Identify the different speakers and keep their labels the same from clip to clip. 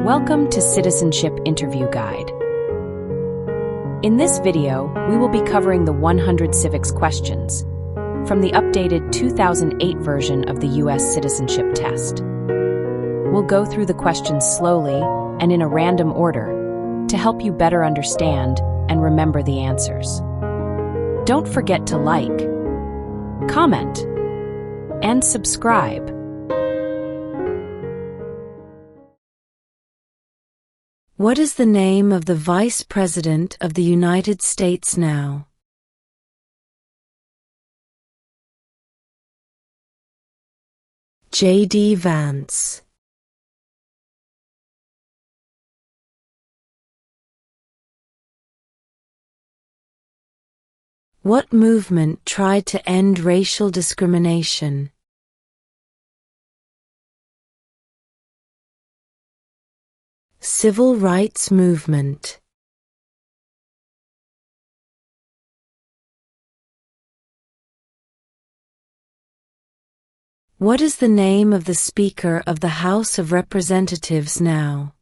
Speaker 1: Welcome to Citizenship Interview Guide. In this video, we will be covering the 100 civics questions from the updated 2008 version of the U.S. citizenship test. We'll go through the questions slowly and in a random order to help you better understand and remember the answers. Don't forget to like, comment, and subscribe.
Speaker 2: What is the name of the Vice President of the United States now? J.D. Vance. What movement tried to end racial discrimination? Civil rights movement. What is the name of the Speaker of the House of Representatives now?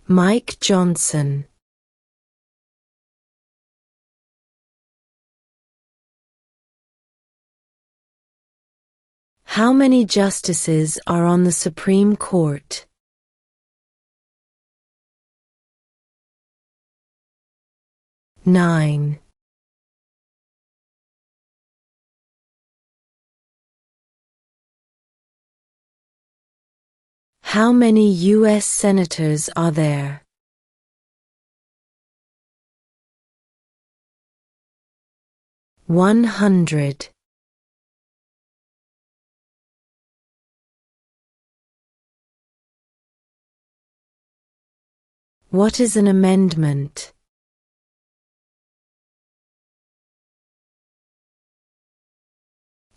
Speaker 2: Mike Johnson. How many justices are on the Supreme Court? 9. How many U.S. senators are there? 100. What is an amendment?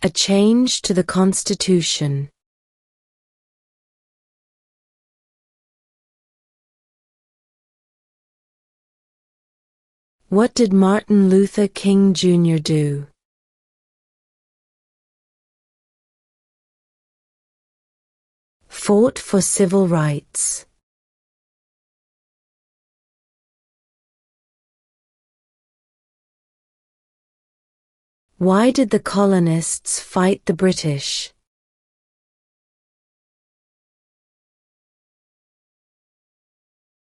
Speaker 2: A change to the Constitution. What did Martin Luther King Jr. do? Fought for civil rights. Why did the colonists fight the British?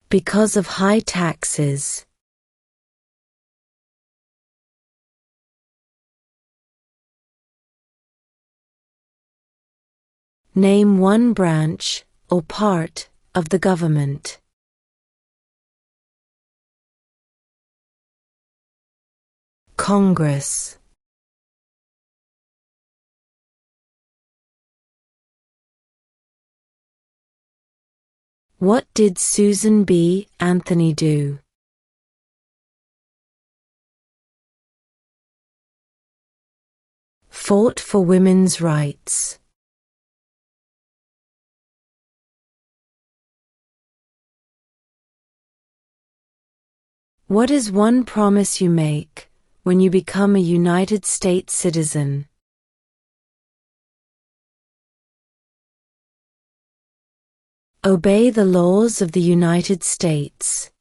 Speaker 2: Because of high taxes. Name one branch or part of the government. Congress. What did Susan B. Anthony do? Fought for women's rights. What is one promise you make when you become a United States citizen? Obey the laws of the United States.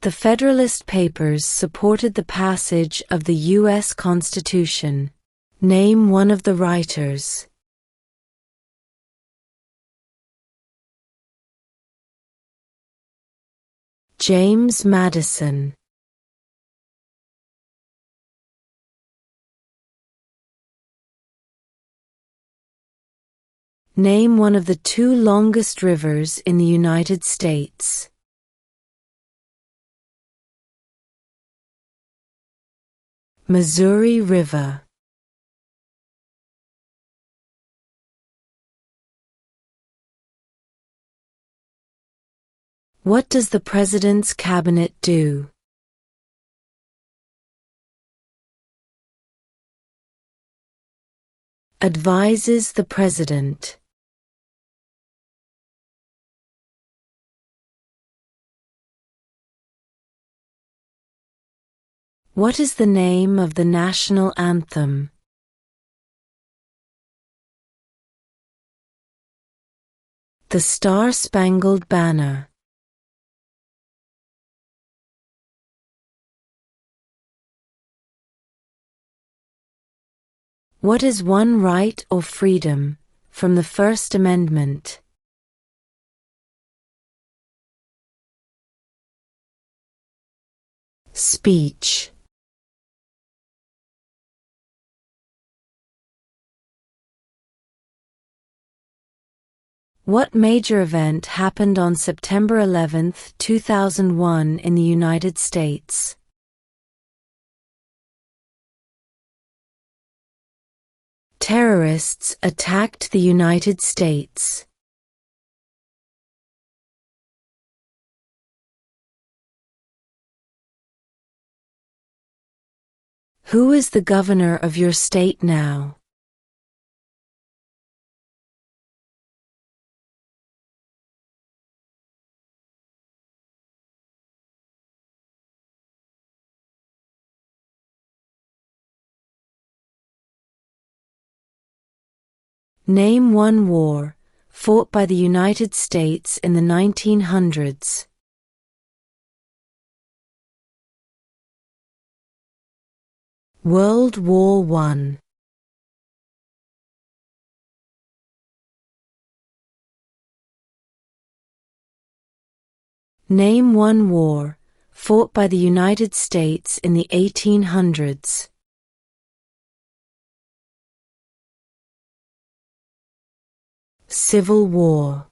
Speaker 2: The Federalist Papers supported the passage of the U.S. Constitution. Name one of the writers. James Madison. Name one of the two longest rivers in the United States. Missouri River. What does the President's Cabinet do? Advises the President. What is the name of the national anthem? The Star-Spangled Banner. What is one right or freedom from the First Amendment? Speech. What major event happened on September 11, 2001 in the United States? Terrorists attacked the United States. Who is the governor of your state now? Name one war fought by the United States in the 1900s. World War I. Name one war fought by the United States in the 1800s. Civil War.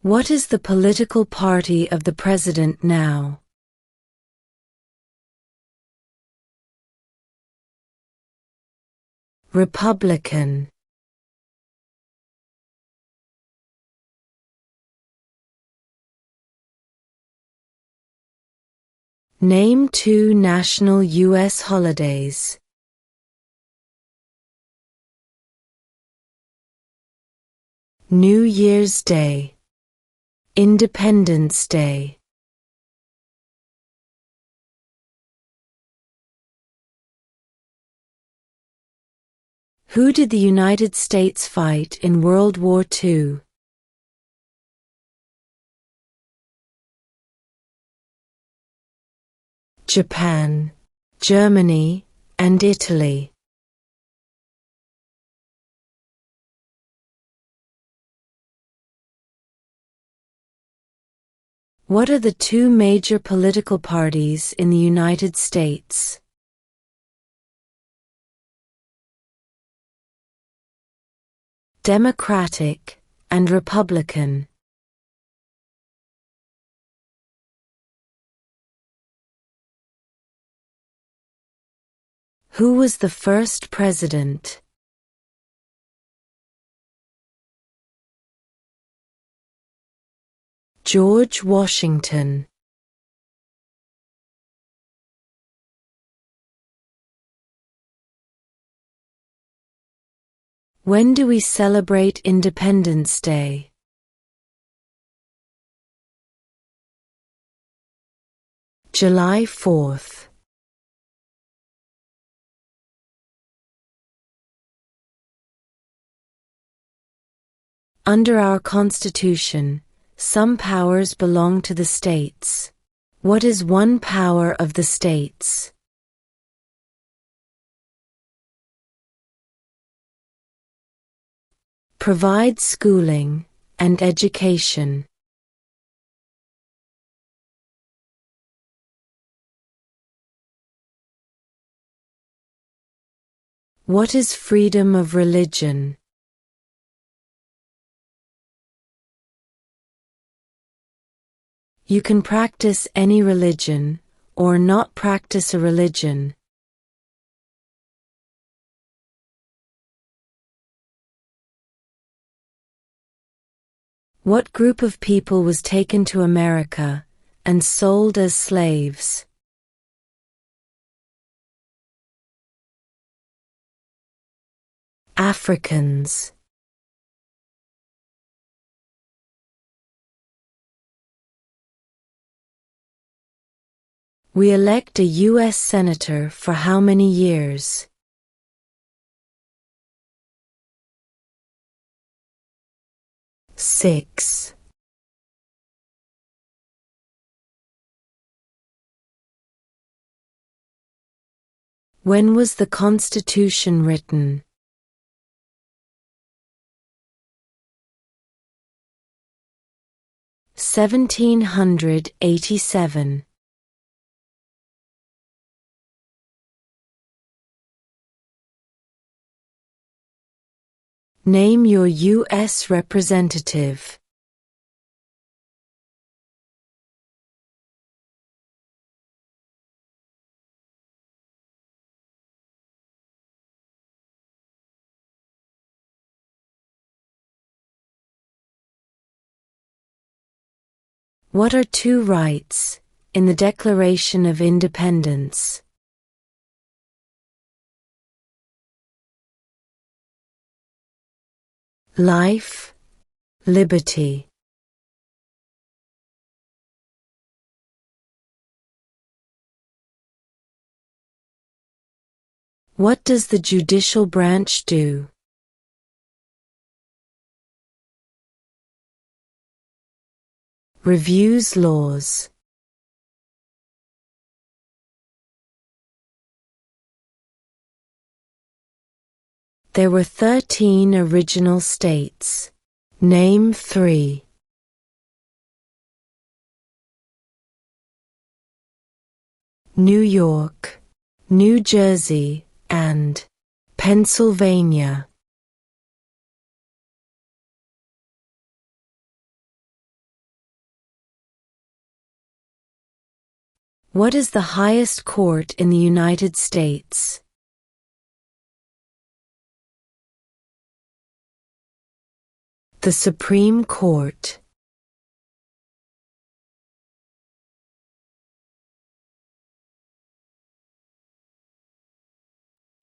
Speaker 2: What is the political party of the president now? Republican. Name two national U.S. holidays. New Year's Day. Independence Day. Who did the United States fight in World War II? Japan, Germany, and Italy. What are the two major political parties in the United States? Democratic and Republican. Who was the first president? George Washington. When do we celebrate Independence Day? July 4th. Under our Constitution, some powers belong to the states. What is one power of the states? Provide schooling and education. What is freedom of religion? You can practice any religion, or not practice a religion. What group of people was taken to America and sold as slaves? Africans. We elect a U.S. Senator for how many years? Six. When was the Constitution written? 1787. Name your U.S. representative. What are two rights in the Declaration of Independence? Life, liberty. What does the judicial branch do? Reviews laws. There were 13 original states. Name 3. New York, New Jersey, and Pennsylvania. What is the highest court in the United States? The Supreme Court.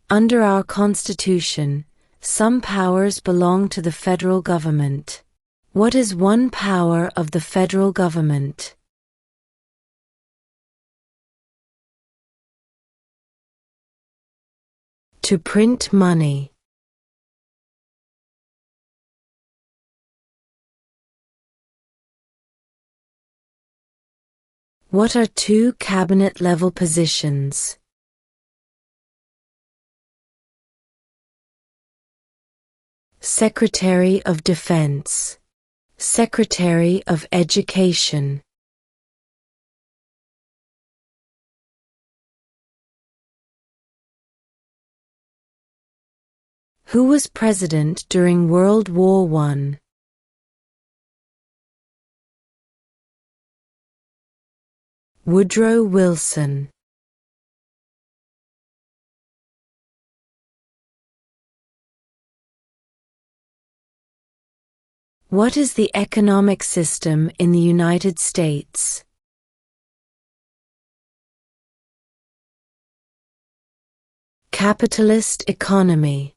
Speaker 2: Under our Constitution, some powers belong to the federal government. What is one power of the federal government? To print money. What are two cabinet-level positions? Secretary of Defense, Secretary of Education. Who was president during World War I? Woodrow Wilson. What is the economic system in the United States? Capitalist economy.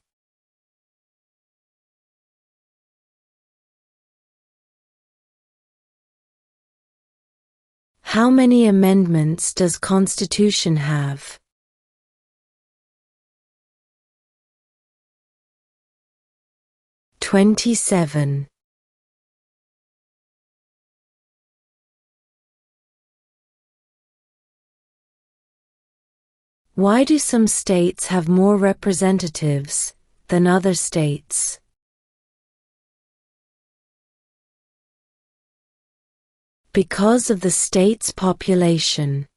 Speaker 2: How many amendments does Constitution have? 27. Why do some states have more representatives than other states? Because of the state's population.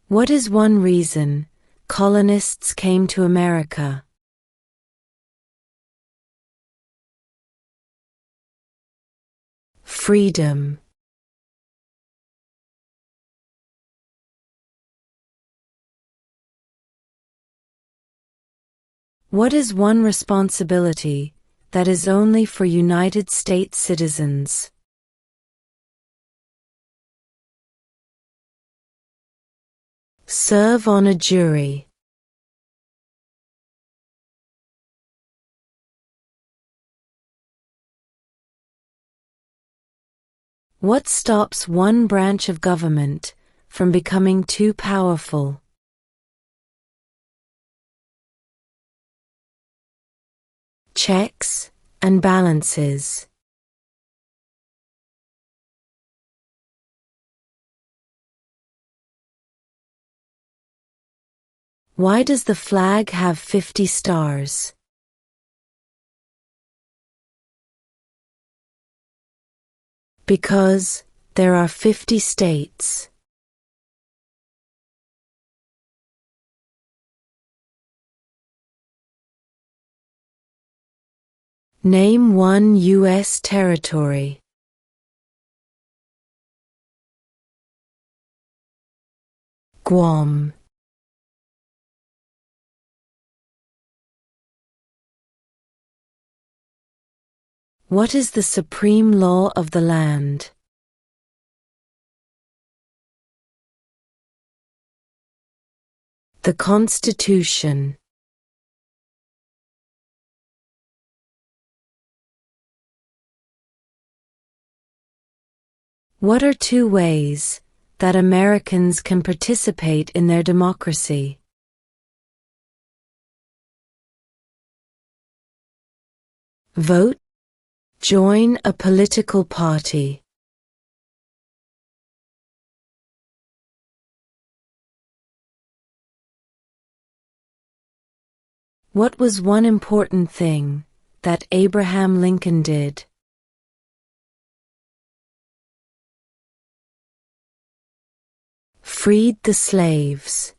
Speaker 2: What is one reason colonists came to America? Freedom. What is one responsibility that is only for United States citizens? Serve on a jury. What stops one branch of government from becoming too powerful? Checks and balances. Why does the flag have 50 stars? Because there are 50 states. Name one U.S. territory. Guam. What is the supreme law of the land? The Constitution. What are two ways that Americans can participate in their democracy? Vote. Join a political party. What was one important thing that Abraham Lincoln did? Freed the slaves.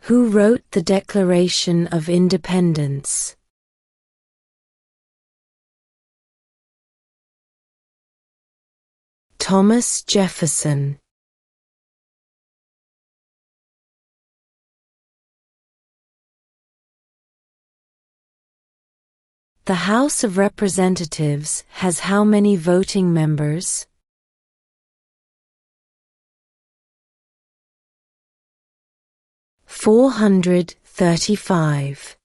Speaker 2: Who wrote the Declaration of Independence? Thomas Jefferson. The House of Representatives has how many voting members? 435.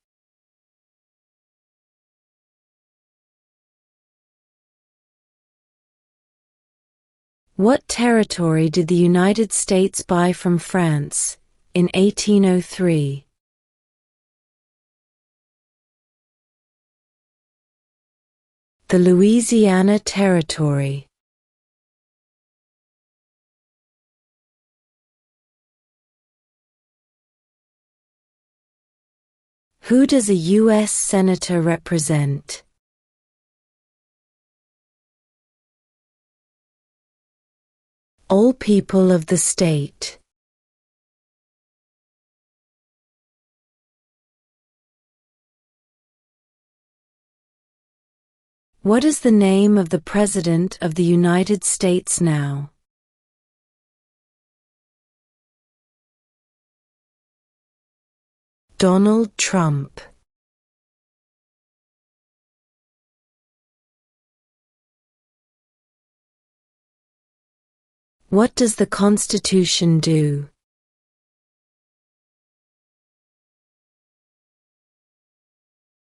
Speaker 2: What territory did the United States buy from France in 1803? The Louisiana Territory. Who does a U.S. Senator represent? All people of the state. What is the name of the President of the United States now? Donald Trump. What does the Constitution do?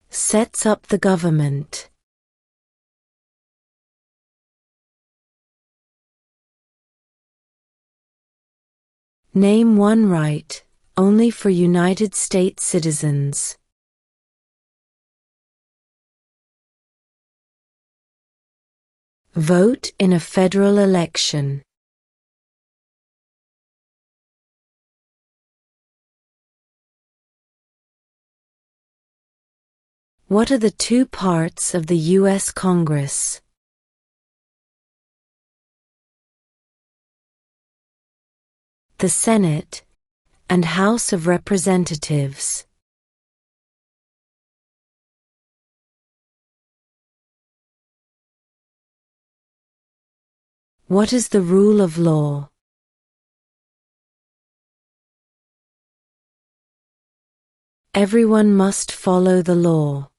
Speaker 2: Sets up the government. Name one right only for United States citizens. Vote in a federal election. What are the two parts of the U.S. Congress? The Senate and House of Representatives. What is the rule of law? Everyone must follow the law.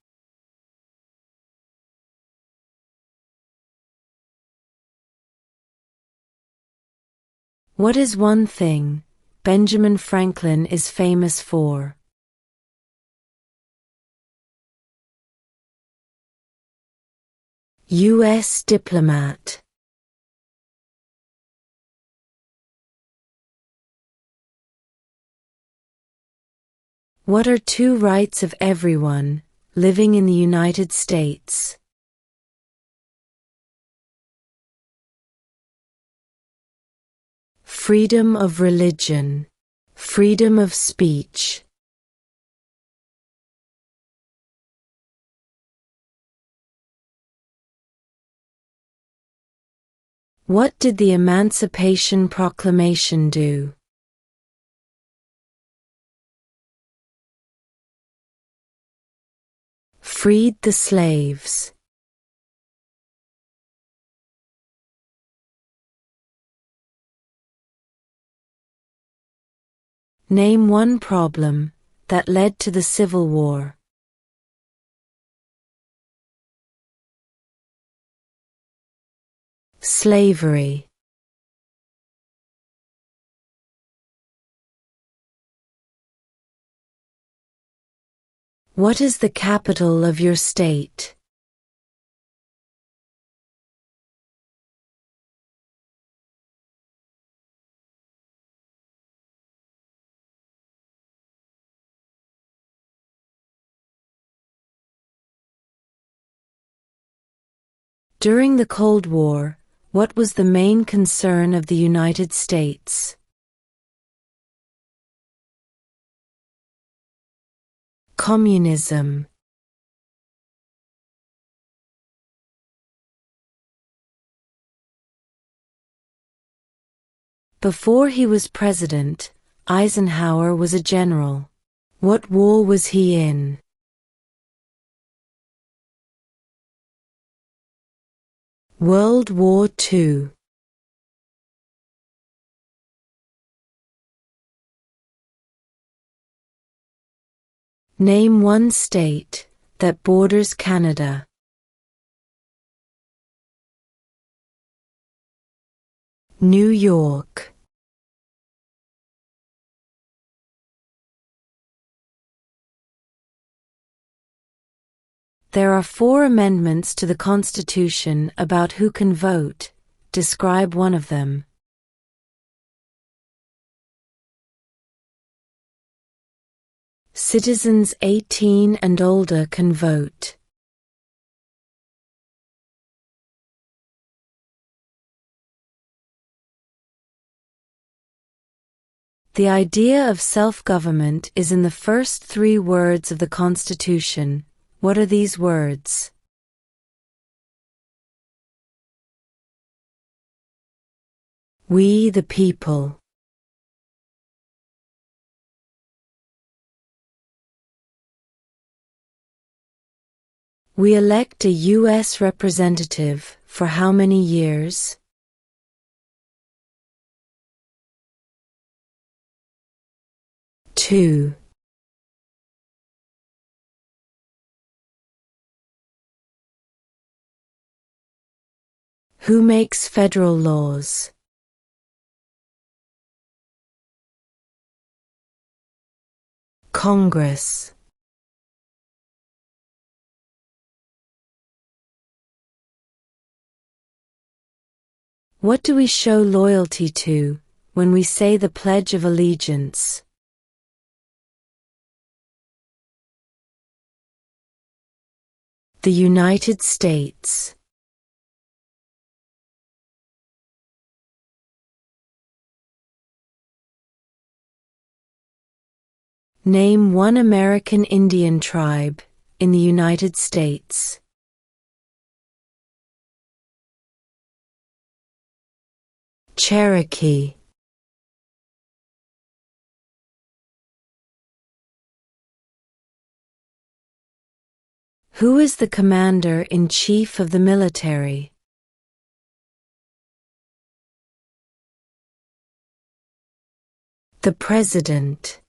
Speaker 2: What is one thing Benjamin Franklin is famous for? U.S. diplomat. What are two rights of everyone living in the United States? Freedom of religion, freedom of speech. What did the Emancipation Proclamation do? Freed the slaves. Name one problem that led to the Civil War. Slavery. What is the capital of your state? During the Cold War, what was the main concern of the United States? Communism. Before he was president, Eisenhower was a general. What war was he in? World War II. Name one state that borders Canada. New York. There are 4 amendments to the Constitution about who can vote. Describe one of them. Citizens 18 and older can vote. The idea of self-government is in the first 3 words of the Constitution. What are these words? We the people. We elect a U.S. representative for how many years? Two. Who makes federal laws? Congress. What do we show loyalty to when we say the Pledge of Allegiance? The United States. Name one American Indian tribe in the United States. Cherokee. Who is the commander-in-chief of the military? The President.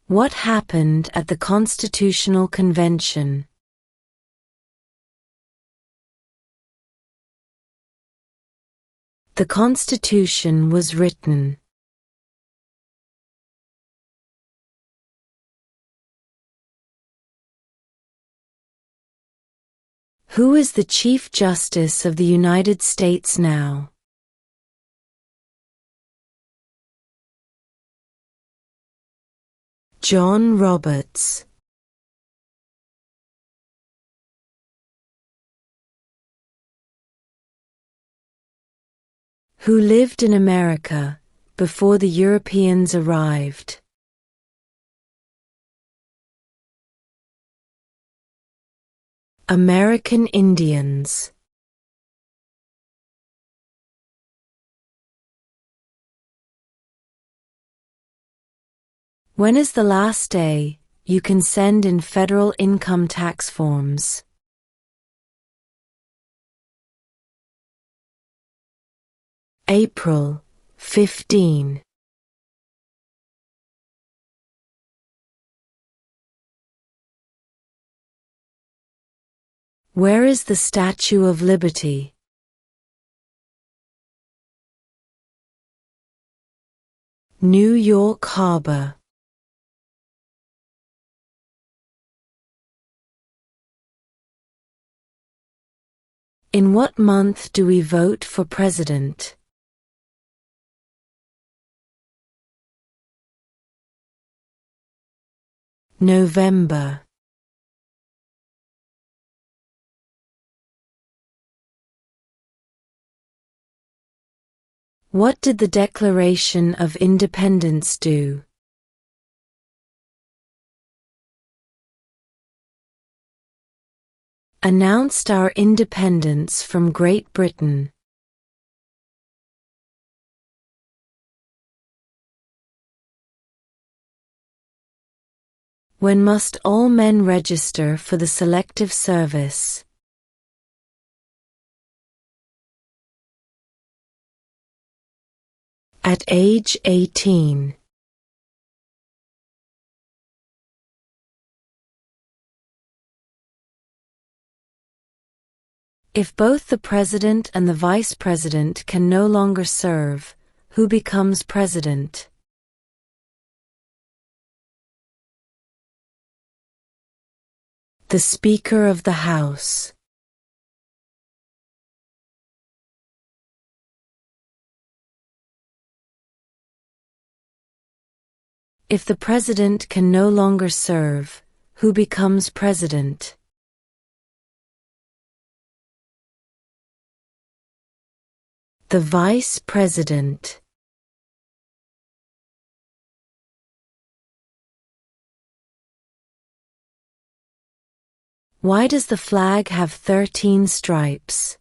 Speaker 2: What happened at the Constitutional Convention? The Constitution was written. Who is the Chief Justice of the United States now? John Roberts. Who lived in America before the Europeans arrived? American Indians. When is the last day you can send in federal income tax forms? April 15. Where is the Statue of Liberty? New York Harbor. In what month do we vote for president? November. What did the Declaration of Independence do? Announced our independence from Great Britain. When must all men register for the Selective Service? At age 18. If both the President and the Vice President can no longer serve, who becomes President? The Speaker of the House. If the President can no longer serve, who becomes President? The Vice President. Why does the flag have 13 stripes?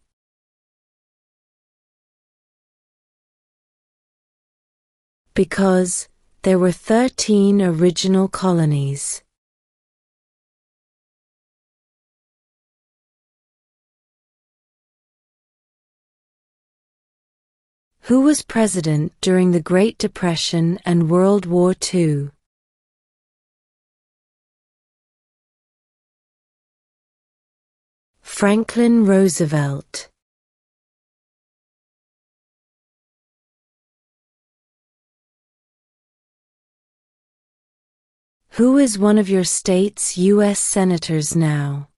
Speaker 2: Because there were 13 original colonies. Who was president during the Great Depression and World War II? Franklin Roosevelt. Who is one of your state's U.S. senators now?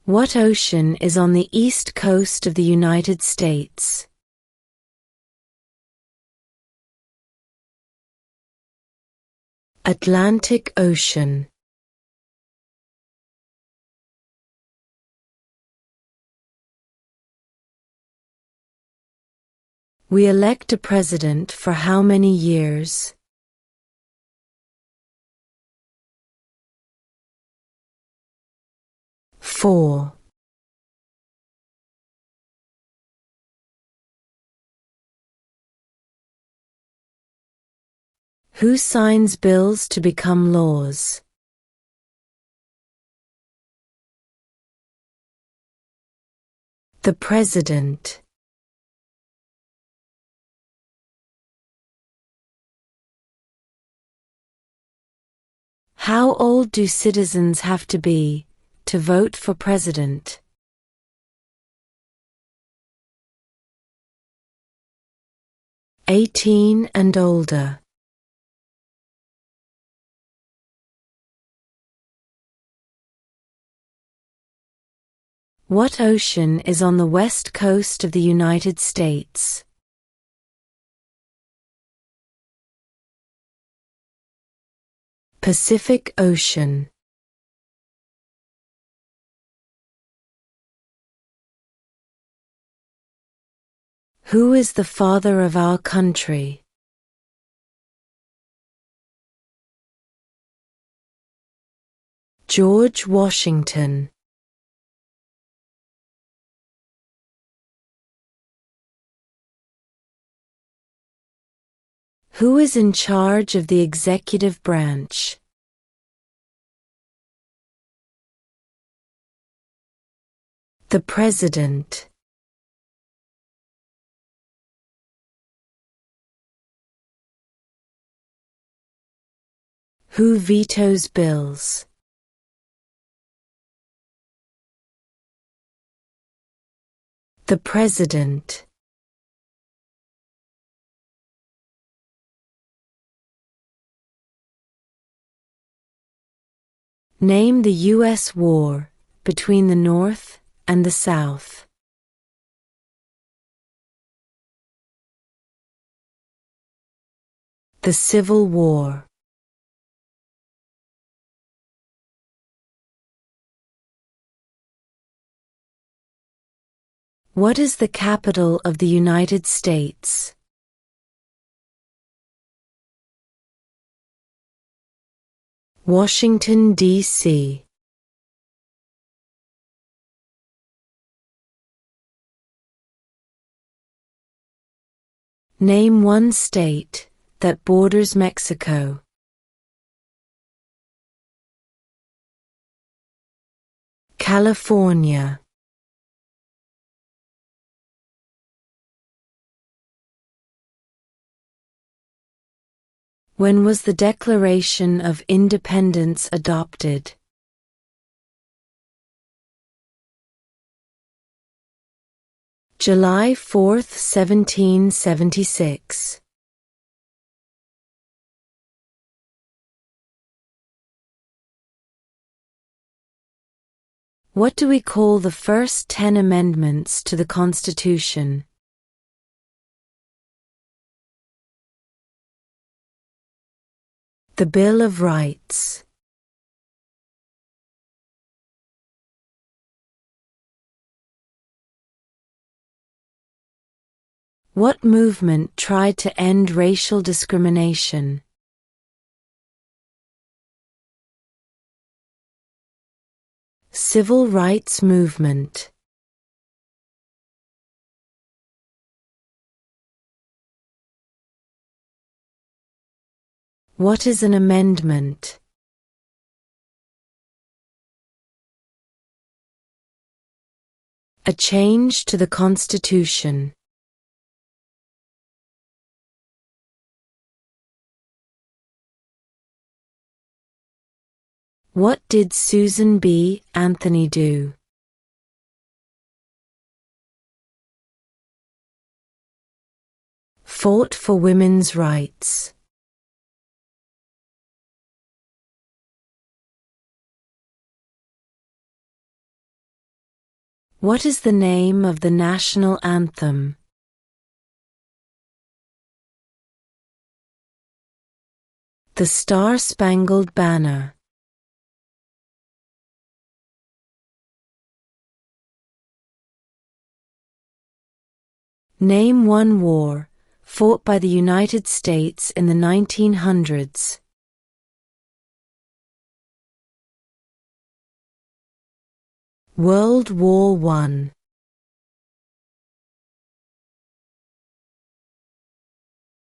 Speaker 2: What ocean is on the east coast of the United States? Atlantic Ocean. We elect a president for how many years? Four. Who signs bills to become laws? The President. How old do citizens have to be to vote for president? 18 and older. What ocean is on the west coast of the United States? Pacific Ocean. Who is the father of our country? George Washington. Who is in charge of the executive branch? The President. Who vetoes bills? The President. Name the U.S. war between the North and the South. The Civil War. What is the capital of the United States? Washington, D.C. Name one state that borders Mexico. California. When was the Declaration of Independence adopted? July 4, 1776. What do we call the first 10 amendments to the Constitution? The Bill of Rights. What movement tried to end racial discrimination? Civil rights movement. What is an amendment? A change to the Constitution. What did Susan B. Anthony do? Fought for women's rights. What is the name of the national anthem? The Star-Spangled Banner. Name one war fought by the United States in the 1900s. World War I.